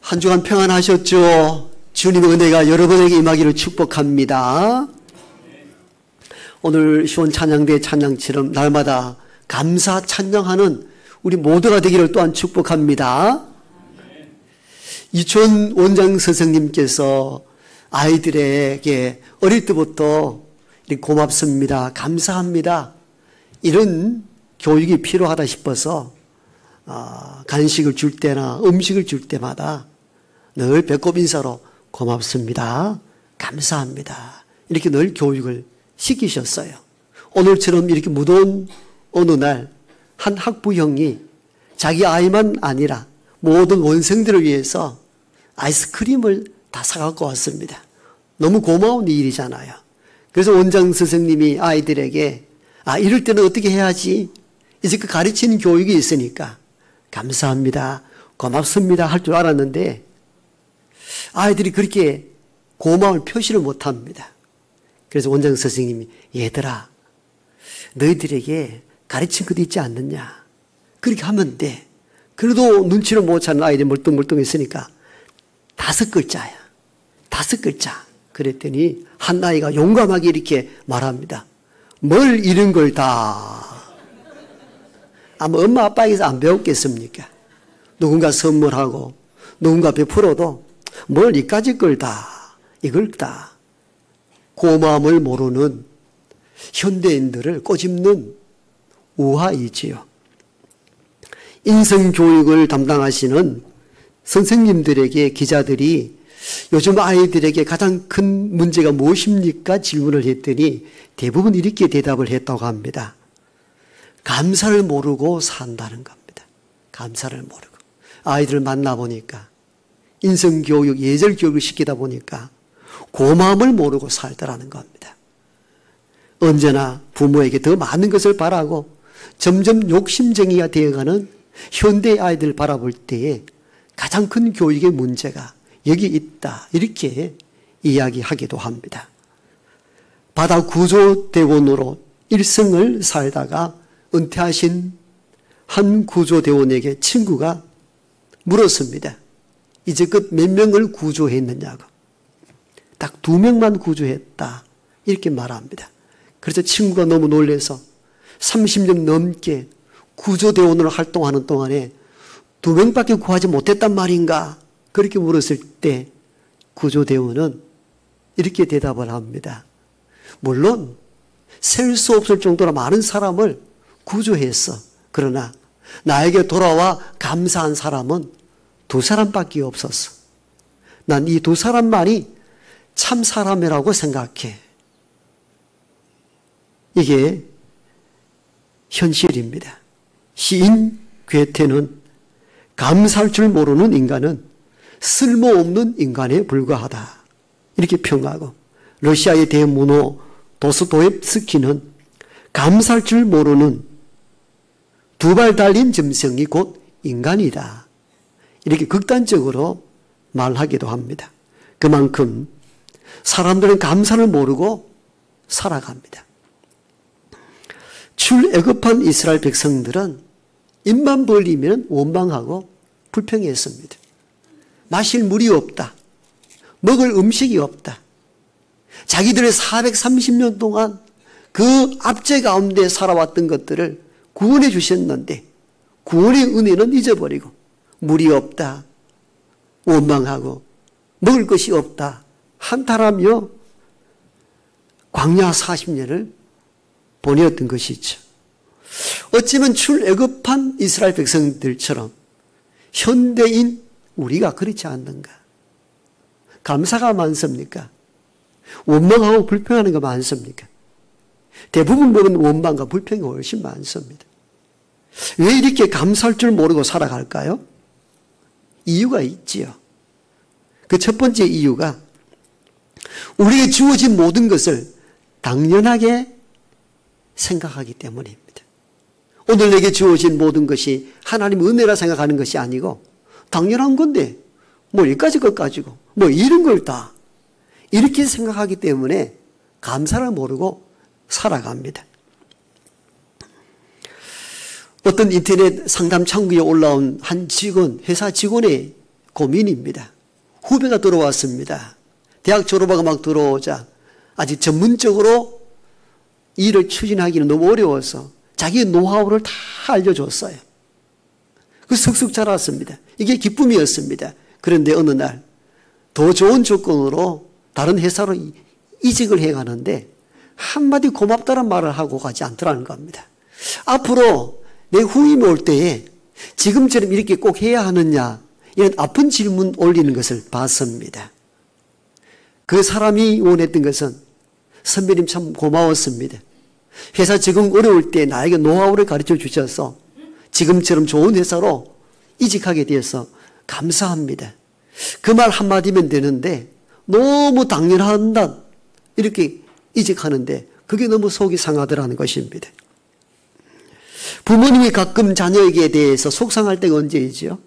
한 주간 평안하셨죠? 주님의 은혜가 여러분에게 임하기를 축복합니다. 오늘 시원 찬양대 찬양처럼 날마다 감사 찬양하는 우리 모두가 되기를 또한 축복합니다. 이촌 원장 선생님께서 아이들에게 어릴 때부터 고맙습니다, 감사합니다, 이런 교육이 필요하다 싶어서 간식을 줄 때나 음식을 줄 때마다 늘 배꼽 인사로 고맙습니다, 감사합니다, 이렇게 늘 교육을 시키셨어요. 오늘처럼 이렇게 무더운 어느 날 한 학부형이 자기 아이만 아니라 모든 원생들을 위해서 아이스크림을 다 사갖고 왔습니다. 너무 고마운 일이잖아요. 그래서 원장 선생님이 아이들에게 이럴 때는 어떻게 해야지, 이제 그 가르치는 교육이 있으니까 감사합니다, 고맙습니다 할 줄 알았는데 아이들이 그렇게 고마움을 표시를 못합니다. 그래서 원장 선생님이 얘들아, 너희들에게 가르친 것도 있지 않느냐, 그렇게 하면 돼. 그래도 눈치를 못 채는 아이들이 멀뚱멀뚱했으니까 5글자야, 5글자. 그랬더니 한 아이가 용감하게 이렇게 말합니다. 뭘 잃은 걸 다. 아마 엄마 아빠에게서 안 배웠겠습니까? 누군가 선물하고 누군가 베풀어도 뭘 이까짓 걸 다, 이걸 다. 고마움을 모르는 현대인들을 꼬집는 우화이지요. 인성교육을 담당하시는 선생님들에게 기자들이 요즘 아이들에게 가장 큰 문제가 무엇입니까? 질문을 했더니 대부분 이렇게 대답을 했다고 합니다. 감사를 모르고 산다는 겁니다. 감사를 모르고. 아이들을 만나보니까 인성교육, 예절교육을 시키다 보니까 고마움을 모르고 살더라는 겁니다. 언제나 부모에게 더 많은 것을 바라고 점점 욕심쟁이가 되어가는 현대 아이들을 바라볼 때에 가장 큰 교육의 문제가 여기 있다, 이렇게 이야기하기도 합니다. 바다 구조대원으로 일생을 살다가 은퇴하신 한 구조대원에게 친구가 물었습니다. 이제껏 몇 명을 구조했느냐고. 딱 2명만 구조했다, 이렇게 말합니다. 그래서 친구가 너무 놀라서 30년 넘게 구조대원으로 활동하는 동안에 2명밖에 구하지 못했단 말인가, 그렇게 물었을 때 구조대원은 이렇게 대답을 합니다. 물론 셀 수 없을 정도로 많은 사람을 구조했어. 그러나 나에게 돌아와 감사한 사람은 2사람밖에 없었어. 난 이 2사람만이 참 사람이라고 생각해. 이게 현실입니다. 시인 괴테는 감사할 줄 모르는 인간은 쓸모없는 인간에 불과하다, 이렇게 평하고, 러시아의 대문호 도스토옙스키는 감사할 줄 모르는 2발 달린 짐승이 곧 인간이다, 이렇게 극단적으로 말하기도 합니다. 그만큼 사람들은 감사를 모르고 살아갑니다. 출애굽한 이스라엘 백성들은 입만 벌리면 원망하고 불평했습니다. 마실 물이 없다, 먹을 음식이 없다. 자기들의 430년 동안 그 압제 가운데 살아왔던 것들을 구원해 주셨는데 구원의 은혜는 잊어버리고 물이 없다, 원망하고 먹을 것이 없다, 한탄하며 광야 40년을 보내었던 것이죠. 어쩌면 출애굽한 이스라엘 백성들처럼 현대인 우리가 그렇지 않는가? 감사가 많습니까? 원망하고 불평하는 거 많습니까? 대부분 보면 원망과 불평이 훨씬 많습니다. 왜 이렇게 감사할 줄 모르고 살아갈까요? 이유가 있지요. 그 첫 번째 이유가 우리에게 주어진 모든 것을 당연하게 생각하기 때문입니다. 오늘 내게 주어진 모든 것이 하나님의 은혜라 생각하는 것이 아니고 당연한 건데 뭐 여기까지 것 가지고 뭐 이런 걸 다 이렇게 생각하기 때문에 감사를 모르고 살아갑니다. 어떤 인터넷 상담 창구에 올라온 한 직원, 회사 직원의 고민입니다. 후배가 들어왔습니다. 대학 졸업하고 막 들어오자 아직 전문적으로 일을 추진하기는 너무 어려워서 자기 노하우를 다 알려줬어요. 그 슥슥 자랐습니다. 이게 기쁨이었습니다. 그런데 어느 날 더 좋은 조건으로 다른 회사로 이직을 해가는데 한마디 고맙다는 말을 하고 가지 않더라는 겁니다. 앞으로 내 후임이 올 때에 지금처럼 이렇게 꼭 해야 하느냐 이런 아픈 질문 올리는 것을 봤습니다. 그 사람이 원했던 것은 선배님 참 고마웠습니다. 회사 적응 어려울 때 나에게 노하우를 가르쳐 주셔서 지금처럼 좋은 회사로 이직하게 되어서 감사합니다. 그 말 한마디면 되는데 너무 당연한다 이렇게 이직하는데 그게 너무 속이 상하더라는 것입니다. 부모님이 가끔 자녀에게 대해서 속상할 때가 언제이지요?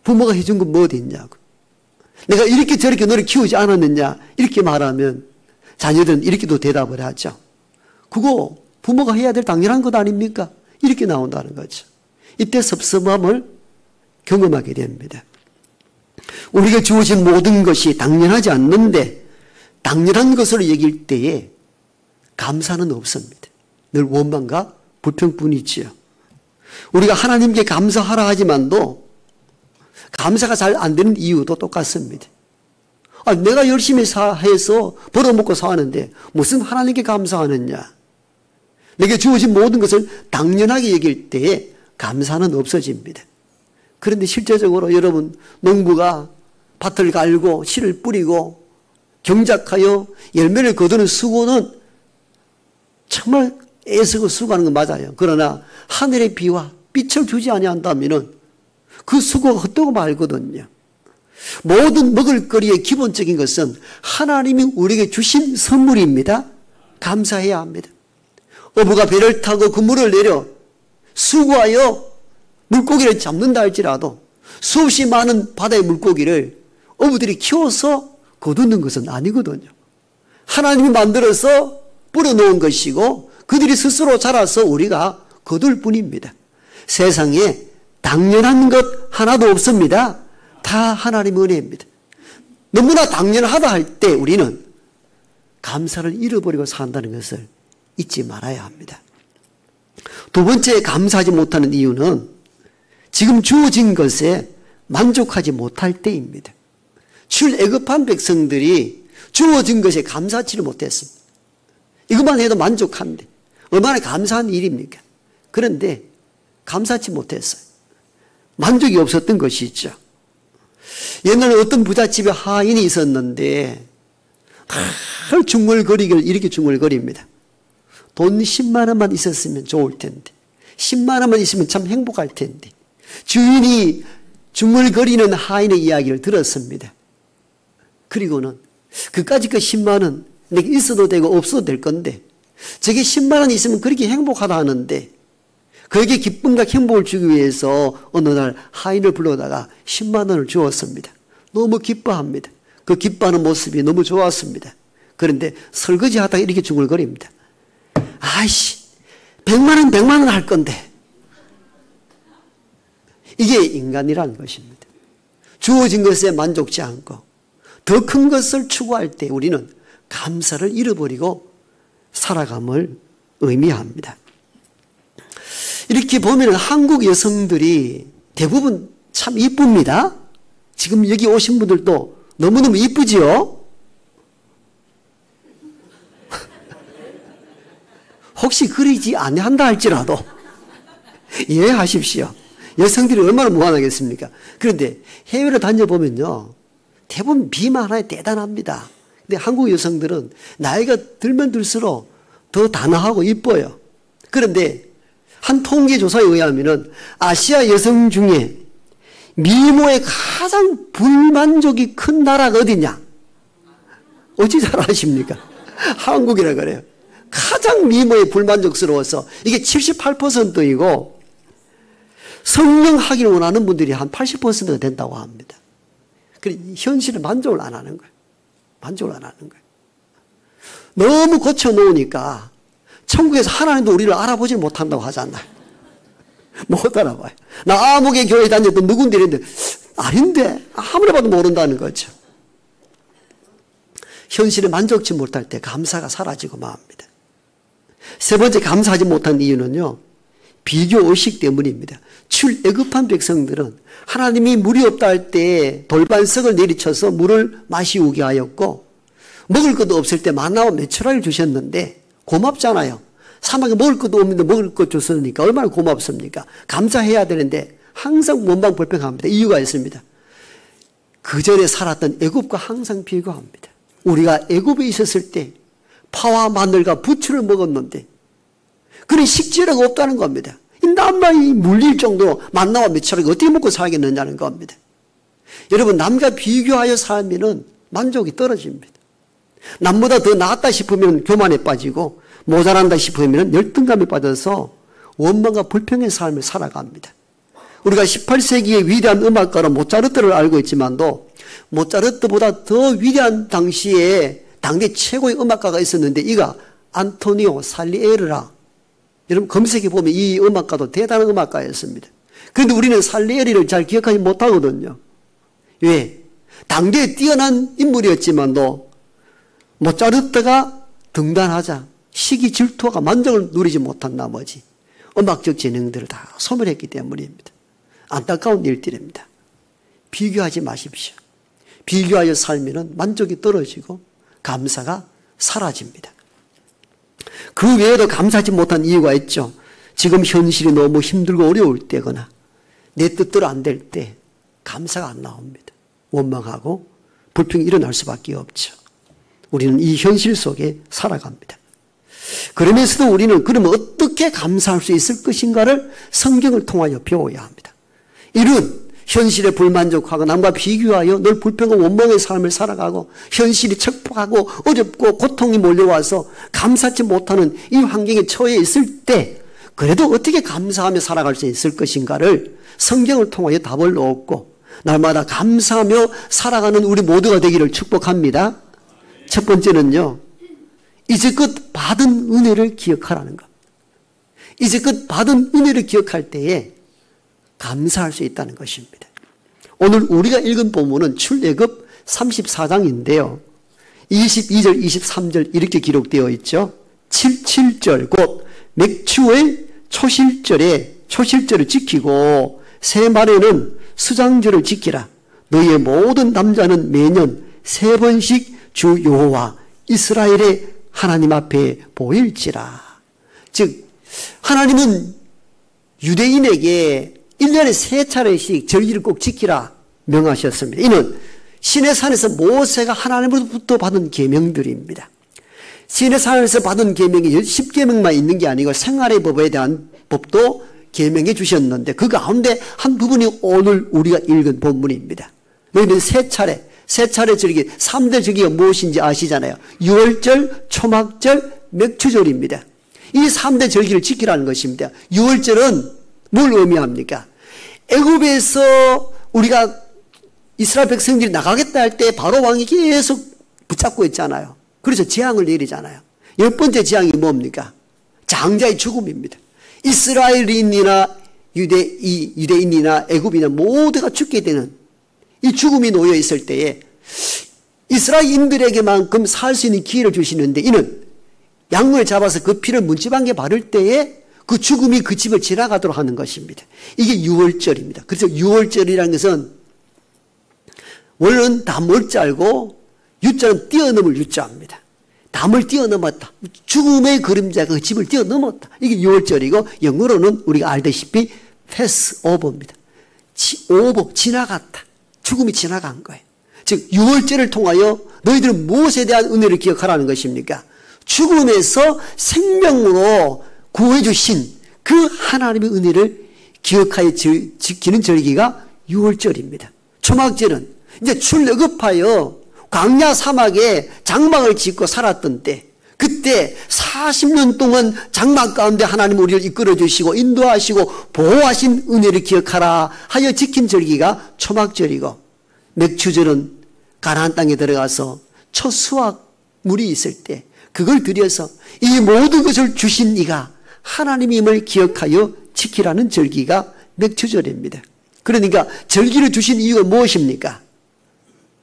부모가 해준 건 뭐 어딨냐고. 내가 이렇게 저렇게 너를 키우지 않았느냐 이렇게 말하면 자녀들은 이렇게도 대답을 하죠. 그거 부모가 해야 될 당연한 것 아닙니까? 이렇게 나온다는 거죠. 이때 섭섭함을 경험하게 됩니다. 우리가 주어진 모든 것이 당연하지 않는데 당연한 것으로 여길 때에 감사는 없습니다. 늘 원망과 불평뿐이지요. 우리가 하나님께 감사하라 하지만도 감사가 잘 안 되는 이유도 똑같습니다. 내가 열심히 해서 벌어먹고 사는데 무슨 하나님께 감사하느냐. 내게 주어진 모든 것을 당연하게 여길 때에 감사는 없어집니다. 그런데 실제적으로 여러분 농부가 밭을 갈고 씨를 뿌리고 경작하여 열매를 거두는 수고는 정말 애쓰고 수고하는 건 맞아요. 그러나 하늘의 비와 빛을 주지 아니한다면은 그 수고가 헛되고 말거든요. 모든 먹을거리의 기본적인 것은 하나님이 우리에게 주신 선물입니다. 감사해야 합니다. 어부가 배를 타고 그물을 내려 수고하여 물고기를 잡는다 할지라도 수없이 많은 바다의 물고기를 어부들이 키워서 거두는 것은 아니거든요. 하나님이 만들어서 뿌려놓은 것이고 그들이 스스로 자라서 우리가 거둘 뿐입니다. 세상에 당연한 것 하나도 없습니다. 다 하나님의 은혜입니다. 너무나 당연하다 할 때 우리는 감사를 잃어버리고 산다는 것을 잊지 말아야 합니다. 두 번째 감사하지 못하는 이유는 지금 주어진 것에 만족하지 못할 때입니다. 출애굽한 백성들이 주어진 것에 감사치를 못했습니다. 이것만 해도 만족한데 얼마나 감사한 일입니까? 그런데 감사치 못했어요. 만족이 없었던 것이죠. 옛날에 어떤 부잣집에 하인이 있었는데 늘 중얼거리길 이렇게 중얼거립니다. 돈 10만 원만 있었으면 좋을 텐데 10만 원만 있으면 참 행복할 텐데 주인이 중얼거리는 하인의 이야기를 들었습니다. 그리고는 그까짓 그 10만 원 내게 있어도 되고 없어도 될 건데 저게 10만 원 있으면 그렇게 행복하다 하는데 그에게 기쁨과 행복을 주기 위해서 어느 날 하인을 불러다가 10만 원을 주었습니다. 너무 기뻐합니다. 그 기뻐하는 모습이 너무 좋았습니다. 그런데 설거지 하다가 이렇게 중얼거립니다. 아이씨 100만 원 할 건데. 이게 인간이라는 것입니다. 주어진 것에 만족지 않고 더 큰 것을 추구할 때 우리는 감사를 잃어버리고 살아감을 의미합니다. 이렇게 보면 한국 여성들이 대부분 참 이쁩니다. 지금 여기 오신 분들도 너무너무 이쁘지요? 혹시 그리지 아니한다 할지라도 이해하십시오. 여성들이 얼마나 무한하겠습니까? 그런데 해외를 다녀보면요. 대부분 미만 하나에 대단합니다. 근데 한국 여성들은 나이가 들면 들수록 더 단아하고 이뻐요. 그런데 한 통계조사에 의하면 아시아 여성 중에 미모에 가장 불만족이 큰 나라가 어디냐? 어찌 잘 아십니까? 한국이라 그래요. 가장 미모에 불만족스러워서 이게 78%이고 성형하기를 원하는 분들이 한 80%가 된다고 합니다. 그래서 현실에 만족을 안 하는 거예요. 만족을 안 하는 거예요. 너무 고쳐놓으니까 천국에서 하나님도 우리를 알아보지 못한다고 하잖아요. 못 알아봐요. 나 아무개 교회 다녔던 누군데 이랬는데 아닌데 아무리 봐도 모른다는 거죠. 현실에 만족치 못할 때 감사가 사라지고 맙니다. 세 번째 감사하지 못한 이유는요, 비교의식 때문입니다. 출애굽한 백성들은 하나님이 물이 없다 할 때 돌반석을 내리쳐서 물을 마시우게 하였고, 먹을 것도 없을 때 만나와 메추라를 주셨는데 고맙잖아요. 사막에 먹을 것도 없는데 먹을 것 줬으니까 얼마나 고맙습니까? 감사해야 되는데 항상 원망불평합니다. 이유가 있습니다. 그 전에 살았던 애굽과 항상 비교합니다. 우리가 애굽에 있었을 때 파와 마늘과 부추를 먹었는데 그런 식재료가 없다는 겁니다. 남만이 물릴 정도로 만나와 메추라를 어떻게 먹고 살겠느냐는 겁니다. 여러분, 남과 비교하여 살면은 만족이 떨어집니다. 남보다 더 낫다 싶으면 교만에 빠지고 모자란다 싶으면 열등감에 빠져서 원망과 불평의 삶을 살아갑니다. 우리가 18세기의 위대한 음악가로 모차르트를 알고 있지만도 모차르트보다 더 위대한 당시에 당대 최고의 음악가가 있었는데 이가 안토니오 살리에르라. 여러분 검색해 보면 이 음악가도 대단한 음악가였습니다. 그런데 우리는 살리에르를 잘 기억하지 못하거든요. 왜? 당대에 뛰어난 인물이었지만도 모차르트가 등단하자 시기 질투가 만족을 누리지 못한 나머지 음악적 재능들을 다 소멸했기 때문입니다. 안타까운 일들입니다. 비교하지 마십시오. 비교하여 살면 만족이 떨어지고 감사가 사라집니다. 그 외에도 감사하지 못한 이유가 있죠. 지금 현실이 너무 힘들고 어려울 때거나 내 뜻대로 안 될 때 감사가 안 나옵니다. 원망하고 불평이 일어날 수밖에 없죠. 우리는 이 현실 속에 살아갑니다. 그러면서도 우리는 그러면 어떻게 감사할 수 있을 것인가를 성경을 통하여 배워야 합니다. 이런 현실에 불만족하고 남과 비교하여 늘 불평과 원망의 삶을 살아가고 현실이 척박하고 어렵고 고통이 몰려와서 감사치 못하는 이 환경에 처해 있을 때 그래도 어떻게 감사하며 살아갈 수 있을 것인가를 성경을 통하여 답을 얻고 날마다 감사하며 살아가는 우리 모두가 되기를 축복합니다. 첫 번째는요, 이제껏 받은 은혜를 기억하라는 것. 이제껏 받은 은혜를 기억할 때에 감사할 수 있다는 것입니다. 오늘 우리가 읽은 본문은 출애굽 34장인데요. 22절, 23절 이렇게 기록되어 있죠. 7절 곧 맥추의 초실절을 지키고 새 말에는 수장절을 지키라. 너희의 모든 남자는 매년 3번씩 주 여호와 이스라엘의 하나님 앞에 보일지라. 즉 하나님은 유대인에게 1년에 3차례씩 절기를 꼭 지키라 명하셨습니다. 이는 시내산에서 모세가 하나님으로부터 받은 계명들입니다. 시내산에서 받은 계명이 10계명만 있는 게 아니고 생활의 법에 대한 법도 계명해 주셨는데 그 가운데 한 부분이 오늘 우리가 읽은 본문입니다. 너희는 3차례 절기, 3대 절기가 무엇인지 아시잖아요. 유월절, 초막절, 맥추절입니다. 이 3대 절기를 지키라는 것입니다. 유월절은 뭘 의미합니까? 애굽에서 우리가 이스라엘 백성들이 나가겠다 할 때 바로 왕이 계속 붙잡고 있잖아요. 그래서 재앙을 내리잖아요. 10번째 재앙이 뭡니까? 장자의 죽음입니다. 이스라엘인이나 유대인이나 애굽이나 모두가 죽게 되는 이 죽음이 놓여 있을 때에 이스라엘인들에게만큼 살 수 있는 기회를 주시는데 이는 양을 잡아서 그 피를 문지방에 바를 때에 그 죽음이 그 집을 지나가도록 하는 것입니다. 이게 유월절입니다. 그래서 유월절이라는 것은 원래는 담을 짤고 유자는 뛰어넘을 유자입니다. 담을 뛰어넘었다. 죽음의 그림자가 그 집을 뛰어넘었다. 이게 유월절이고 영어로는 우리가 알다시피 패스오버입니다. 오버, 지나갔다. 죽음이 지나간 거예요. 즉 유월절을 통하여 너희들은 무엇에 대한 은혜를 기억하라는 것입니까? 죽음에서 생명으로 구해 주신 그 하나님의 은혜를 기억하여 지키는 절기가 유월절입니다. 초막절은 이제 출애굽하여 광야 사막에 장막을 짓고 살았던 때 그때 40년 동안 장막 가운데 하나님 우리를 이끌어 주시고 인도하시고 보호하신 은혜를 기억하라 하여 지킨 절기가 초막절이고 맥추절은 가나안 땅에 들어가서 첫 수확물이 있을 때 그걸 들여서 이 모든 것을 주신 이가 하나님임을 기억하여 지키라는 절기가 맥추절입니다. 그러니까 절기를 주신 이유가 무엇입니까?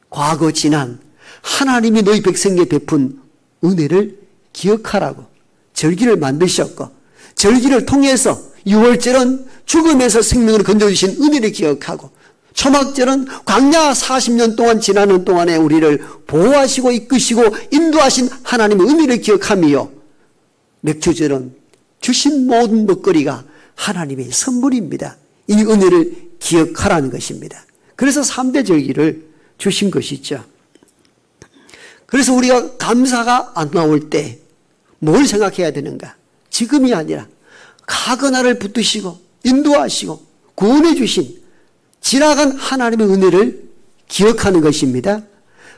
과거 지난 하나님이 너희 백성에게 베푼 은혜를 기억하라고 절기를 만드셨고, 절기를 통해서 유월절은 죽음에서 생명을 건져주신 은혜를 기억하고, 초막절은 광야 40년 동안 지나는 동안에 우리를 보호하시고 이끄시고 인도하신 하나님의 은혜를 기억하며, 맥추절은 주신 모든 먹거리가 하나님의 선물입니다. 이 은혜를 기억하라는 것입니다. 그래서 3대 절기를 주신 것이죠. 그래서 우리가 감사가 안 나올 때 뭘 생각해야 되는가? 지금이 아니라 과거 나를 붙드시고 인도하시고 구원해 주신 지나간 하나님의 은혜를 기억하는 것입니다.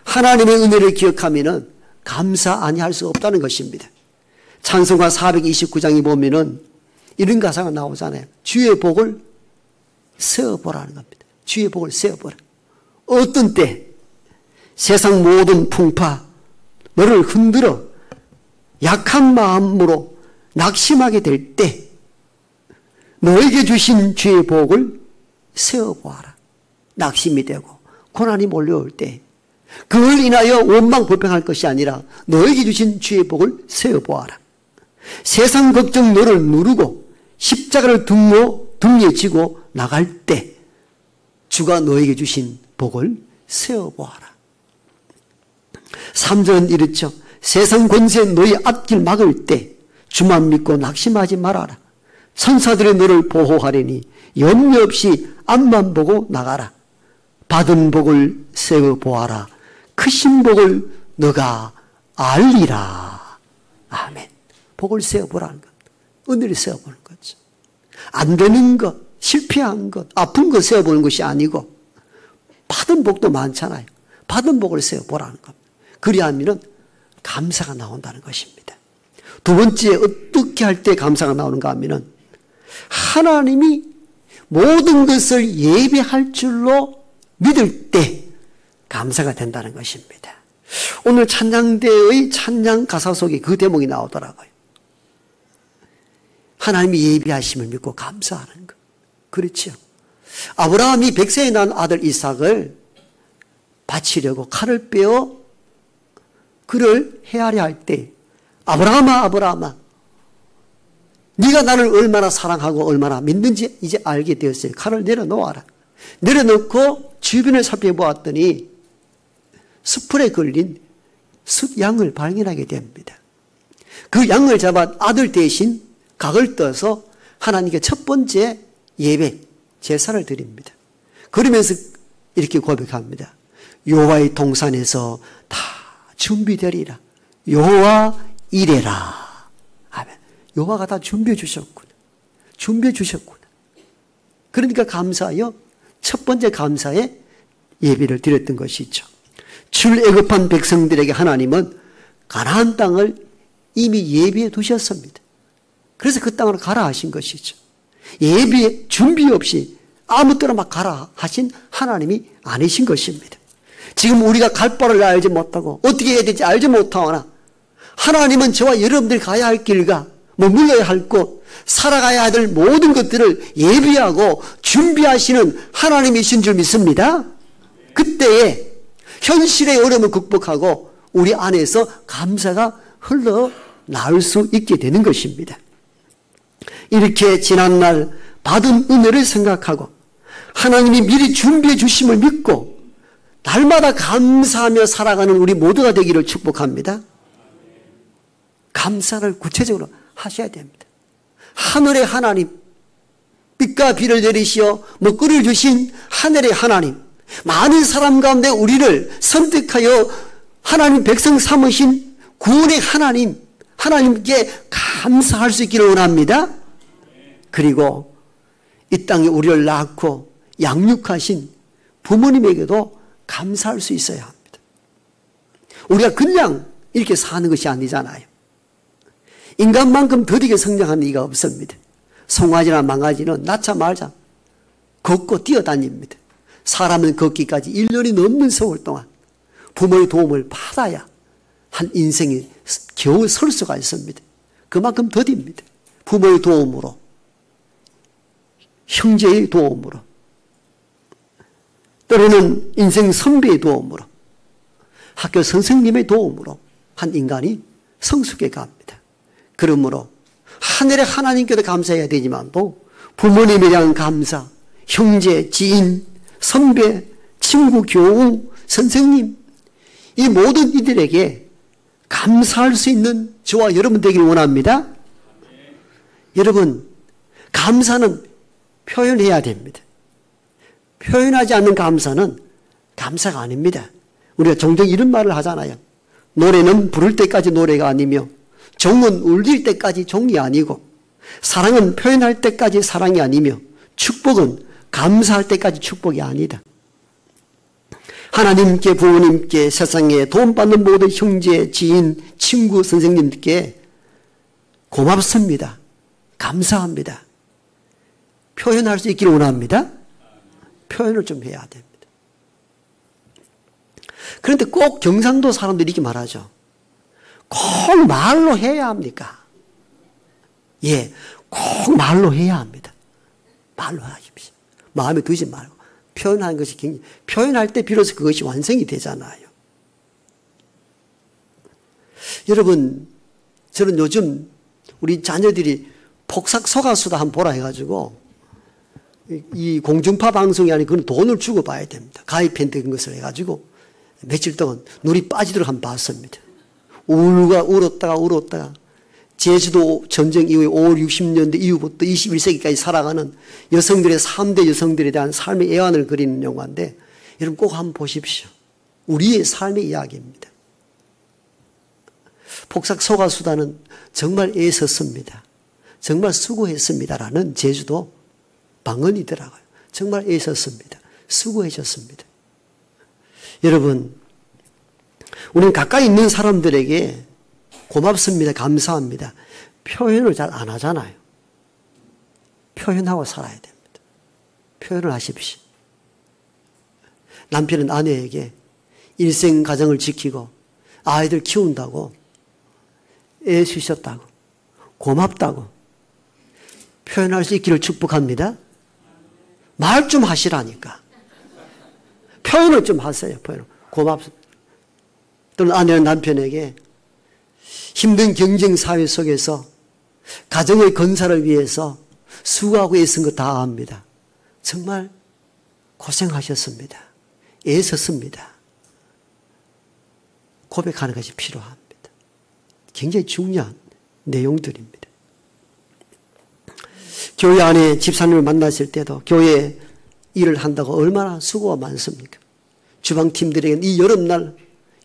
하나님의 은혜를 기억하면은 감사 아니할 수 없다는 것입니다. 찬송가 429장에 보면은 이런 가사가 나오잖아요. 주의 복을 세어보라는 겁니다. 주의 복을 세어보라. 어떤 때 세상 모든 풍파 너를 흔들어 약한 마음으로 낙심하게 될 때 너에게 주신 주의 복을 세어보아라. 낙심이 되고 고난이 몰려올 때 그걸 인하여 원망불평할 것이 아니라 너에게 주신 주의 복을 세어보아라. 세상 걱정 너를 누르고 십자가를 등에 지고 나갈 때 주가 너에게 주신 복을 세어보아라. 3절은 이렇죠. 세상 권세 너희 앞길 막을 때 주만 믿고 낙심하지 말아라. 천사들이 너를 보호하려니 염려 없이 앞만 보고 나가라. 받은 복을 세어보아라. 크신 복을 너가 알리라. 아멘. 복을 세어보라는 것. 은혜를 세어보는 거죠. 안 되는 것, 실패한 것, 아픈 것 세어보는 것이 아니고 받은 복도 많잖아요. 받은 복을 세어보라는 겁니다. 그리하면 감사가 나온다는 것입니다. 두 번째, 어떻게 할 때 감사가 나오는가 하면은 하나님이 모든 것을 예비할 줄로 믿을 때 감사가 된다는 것입니다. 오늘 찬양대의 찬양 가사 속에 그 대목이 나오더라고요. 하나님이 예비하심을 믿고 감사하는 것. 그렇죠. 아브라함이 100세에 난 아들 이삭을 바치려고 칼을 빼어 그를 헤아려 할 때 아브라함아 아브라함아 네가 나를 얼마나 사랑하고 얼마나 믿는지 이제 알게 되었어요. 칼을 내려놓아라. 내려놓고 주변을 살펴보았더니 숯불에 걸린 숫양을 발견하게 됩니다. 그 양을 잡아 아들 대신 각을 떠서 하나님께 첫 번째 예배 제사를 드립니다. 그러면서 이렇게 고백합니다. 여호와의 동산에서 다 준비되리라. 여호와 이래라. 아멘. 여호와가 다 준비해 주셨구나. 준비해 주셨구나. 그러니까 감사하여 첫 번째 감사의 예배를 드렸던 것이죠. 출애굽한 백성들에게 하나님은 가나안 땅을 이미 예비해 두셨습니다. 그래서 그 땅으로 가라 하신 것이죠. 예비 준비 없이 아무 때나 막 가라 하신 하나님이 아니신 것입니다. 지금 우리가 갈 바를 알지 못하고 어떻게 해야 될지 알지 못하거나 하나님은 저와 여러분들이 가야 할 길과 머물러야 할 곳, 살아가야 될 모든 것들을 예비하고 준비하시는 하나님이신 줄 믿습니다. 그때에 현실의 어려움을 극복하고 우리 안에서 감사가 흘러나올 수 있게 되는 것입니다. 이렇게 지난날 받은 은혜를 생각하고 하나님이 미리 준비해 주심을 믿고 날마다 감사하며 살아가는 우리 모두가 되기를 축복합니다. 감사를 구체적으로 하셔야 됩니다. 하늘의 하나님, 빛과 비를 내리시어 먹거리를 주신 하늘의 하나님, 많은 사람 가운데 우리를 선택하여 하나님 백성 삼으신 구원의 하나님, 하나님께 감사할 수 있기를 원합니다. 그리고 이 땅에 우리를 낳고 양육하신 부모님에게도 감사할 수 있어야 합니다. 우리가 그냥 이렇게 사는 것이 아니잖아요. 인간만큼 더디게 성장하는 이가 없습니다. 송아지나 망아지는 낳자 말자 걷고 뛰어다닙니다. 사람은 걷기까지 1년이 넘는 세월 동안 부모의 도움을 받아야 한 인생이 겨우 설 수가 있습니다. 그만큼 더딥니다. 부모의 도움으로 형제의 도움으로, 때로는 인생 선배의 도움으로, 학교 선생님의 도움으로 한 인간이 성숙해 갑니다. 그러므로 하늘의 하나님께도 감사해야 되지만도 부모님에 대한 감사, 형제, 지인, 선배, 친구, 교우, 선생님, 이 모든 이들에게 감사할 수 있는 저와 여러분 되길 원합니다. 여러분, 감사는 표현해야 됩니다. 표현하지 않는 감사는 감사가 아닙니다. 우리가 종종 이런 말을 하잖아요. 노래는 부를 때까지 노래가 아니며 종은 울릴 때까지 종이 아니고 사랑은 표현할 때까지 사랑이 아니며 축복은 감사할 때까지 축복이 아니다. 하나님께, 부모님께, 세상에 도움받는 모든 형제, 지인, 친구, 선생님께 고맙습니다. 감사합니다. 표현할 수 있기를 원합니다. 표현을 좀 해야 됩니다. 그런데 꼭 경상도 사람들이 이렇게 말하죠. 꼭 말로 해야 합니까? 예, 꼭 말로 해야 합니다. 말로 하십시오. 마음에 두지 말고 표현하는 것이 굉장히, 표현할 때 비로소 그것이 완성이 되잖아요. 여러분, 저는 요즘 우리 자녀들이 폭삭 소가수다 한번 보라 해가지고 이 공중파 방송이 아니고 그건 돈을 주고 봐야 됩니다. 가입한 것을 해가지고 며칠 동안 눈이 빠지도록 한번 봤습니다. 울었다가 제주도 전쟁 이후에 5, 60년대 이후부터 21세기까지 살아가는 여성들의 3대 여성들에 대한 삶의 애환을 그리는 영화인데 여러분 꼭 한번 보십시오. 우리의 삶의 이야기입니다. 폭삭 소가수다는 정말 애썼습니다. 정말 수고했습니다라는 제주도 방언이더라고요. 정말 애썼습니다. 수고하셨습니다. 여러분, 우리는 가까이 있는 사람들에게 고맙습니다. 감사합니다. 표현을 잘 안 하잖아요. 표현하고 살아야 됩니다. 표현을 하십시오. 남편은 아내에게 일생 가정을 지키고 아이들 키운다고 애쓰셨다고 고맙다고 표현할 수 있기를 축복합니다. 말 좀 하시라니까. 표현을 좀 하세요. 표현. 고맙습니다. 또는 아내는 남편에게 힘든 경쟁 사회 속에서 가정의 건설을 위해서 수고하고 애쓴 거 다 압니다. 정말 고생하셨습니다. 애썼습니다. 고백하는 것이 필요합니다. 굉장히 중요한 내용들입니다. 교회 안에 집사님을 만났을 때도 교회 일을 한다고 얼마나 수고가 많습니까? 주방팀들에게는 이 여름날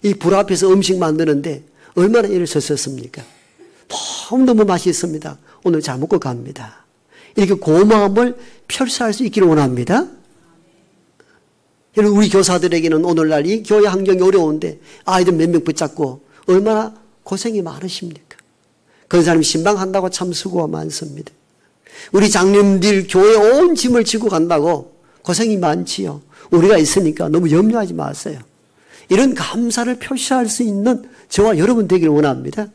이 불 앞에서 음식 만드는데 얼마나 애를 썼습니까? 너무너무 맛있습니다. 오늘 잘 먹고 갑니다. 이렇게 고마움을 표시할 수 있기를 원합니다. 우리 교사들에게는 오늘날 이 교회 환경이 어려운데 아이들 몇 명 붙잡고 얼마나 고생이 많으십니까? 그런 사람이 신방한다고 참 수고가 많습니다. 우리 장님들 교회 온 짐을 지고 간다고 고생이 많지요. 우리가 있으니까 너무 염려하지 마세요. 이런 감사를 표시할 수 있는 저와 여러분 되기를 원합니다.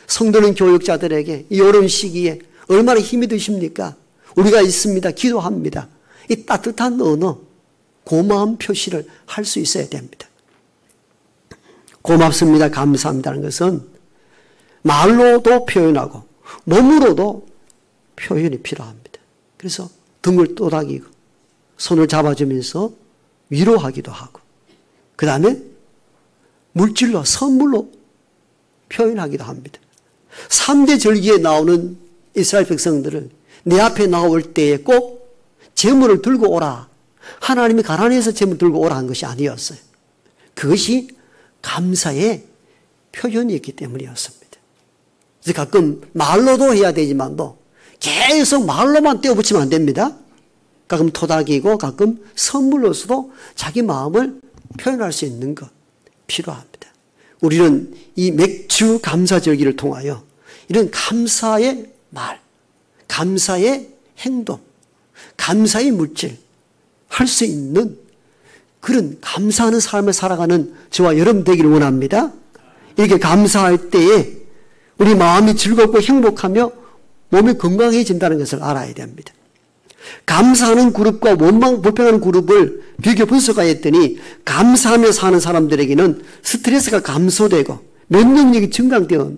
성도는 교육자들에게 이 어려운 시기에 얼마나 힘이 드십니까? 우리가 있습니다. 기도합니다. 이 따뜻한 언어, 고마움 표시를 할 수 있어야 됩니다. 고맙습니다. 감사합니다는 것은 말로도 표현하고 몸으로도 표현이 필요합니다. 그래서 등을 또닥이고 손을 잡아주면서 위로하기도 하고 그 다음에 물질로 선물로 표현하기도 합니다. 3대 절기에 나오는 이스라엘 백성들을 내 앞에 나올 때에 꼭 재물을 들고 오라. 하나님이 가난해서 재물 들고 오라 한 것이 아니었어요. 그것이 감사의 표현이었기 때문이었습니다. 그래서 가끔 말로도 해야 되지만도 계속 말로만 떼어붙이면 안 됩니다. 가끔 토닥이고 가끔 선물로서도 자기 마음을 표현할 수 있는 것 필요합니다. 우리는 이 맥주 감사절기를 통하여 이런 감사의 말, 감사의 행동, 감사의 물질 할 수 있는 그런 감사하는 삶을 살아가는 저와 여러분 되기를 원합니다. 이렇게 감사할 때에 우리 마음이 즐겁고 행복하며 몸이 건강해진다는 것을 알아야 됩니다. 감사하는 그룹과 원망 불평하는 그룹을 비교 분석하였더니 감사하며 사는 사람들에게는 스트레스가 감소되고 면역력이 증강되어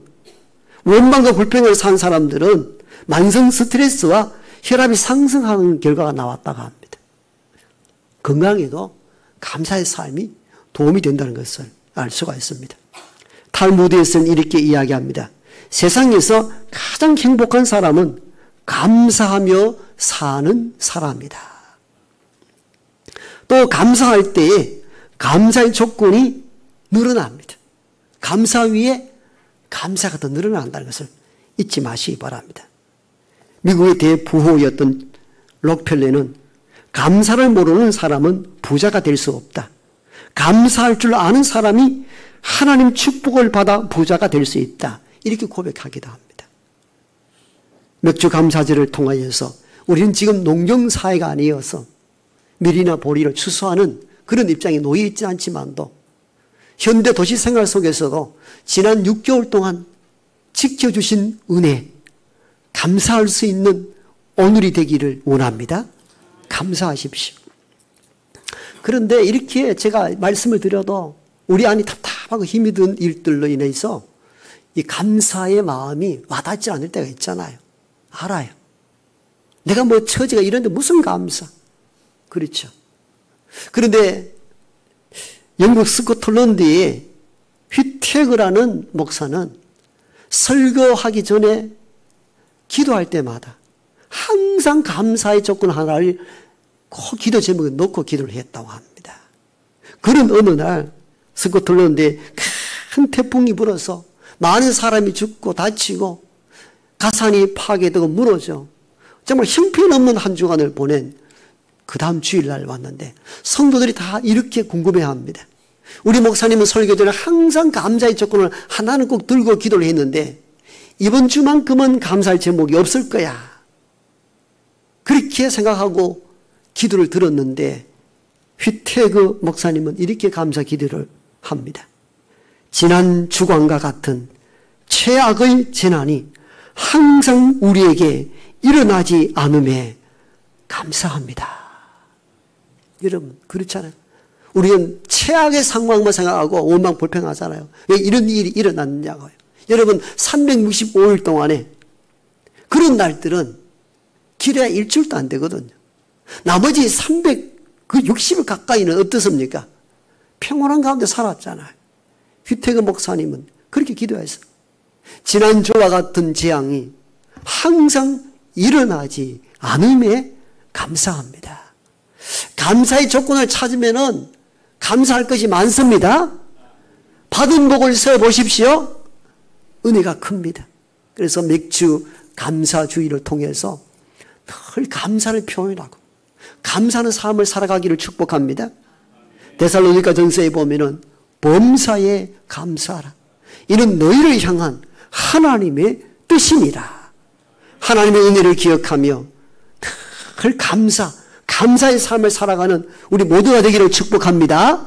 원망과 불평을 사는 사람들은 만성 스트레스와 혈압이 상승하는 결과가 나왔다고 합니다. 건강에도 감사의 삶이 도움이 된다는 것을 알 수가 있습니다. 탈무드에서는 이렇게 이야기합니다. 세상에서 가장 행복한 사람은 감사하며 사는 사람이다. 또 감사할 때에 감사의 조건이 늘어납니다. 감사 위에 감사가 더 늘어난다는 것을 잊지 마시기 바랍니다. 미국의 대부호였던 록펠러는 감사를 모르는 사람은 부자가 될 수 없다. 감사할 줄 아는 사람이 하나님 축복을 받아 부자가 될 수 있다. 이렇게 고백하기도 합니다. 맥주 감사제를 통하여서 우리는 지금 농경사회가 아니어서 밀이나 보리를 추수하는 그런 입장에 놓여 있지 않지만도 현대 도시 생활 속에서도 지난 6개월 동안 지켜주신 은혜, 감사할 수 있는 오늘이 되기를 원합니다. 감사하십시오. 그런데 이렇게 제가 말씀을 드려도 우리 안이 답답하고 힘이 든 일들로 인해서 이 감사의 마음이 와닿지 않을 때가 있잖아요. 알아요. 내가 뭐 처지가 이런데 무슨 감사. 그렇죠. 그런데 영국 스코틀랜드의 휘태그라는 목사는 설교하기 전에 기도할 때마다 항상 감사의 조건 하나를 꼭 기도 제목에 넣고 기도를 했다고 합니다. 그런 어느 날 스코틀랜드에 큰 태풍이 불어서 많은 사람이 죽고 다치고 가산이 파괴되고 무너져 정말 형편없는 한 주간을 보낸 그 다음 주일날 왔는데 성도들이 다 이렇게 궁금해합니다. 우리 목사님은 설교 전에 항상 감사의 조건을 하나는 꼭 들고 기도를 했는데 이번 주만큼은 감사할 제목이 없을 거야. 그렇게 생각하고 기도를 들었는데 휘태그 목사님은 이렇게 감사 기도를 합니다. 지난 주간과 같은 최악의 재난이 항상 우리에게 일어나지 않음에 감사합니다. 여러분 그렇잖아요. 우리는 최악의 상황만 생각하고 원망 불평하잖아요. 왜 이런 일이 일어났냐고요. 여러분 365일 동안에 그런 날들은 길에 일주일도 안 되거든요. 나머지 360일 가까이는 어떻습니까? 평온한 가운데 살았잖아요. 휘태그 목사님은 그렇게 기도했어요. 지난주와 같은 재앙이 항상 일어나지 않음에 감사합니다. 감사의 조건을 찾으면은 감사할 것이 많습니다. 받은 복을 세어보십시오. 은혜가 큽니다. 그래서 맥주 감사주의를 통해서 늘 감사를 표현하고 감사하는 삶을 살아가기를 축복합니다. 데살로니가 전서에 보면은 범사에 감사하라. 이는 너희를 향한 하나님의 뜻이니라. 하나님의 은혜를 기억하며 늘 감사의 삶을 살아가는 우리 모두가 되기를 축복합니다.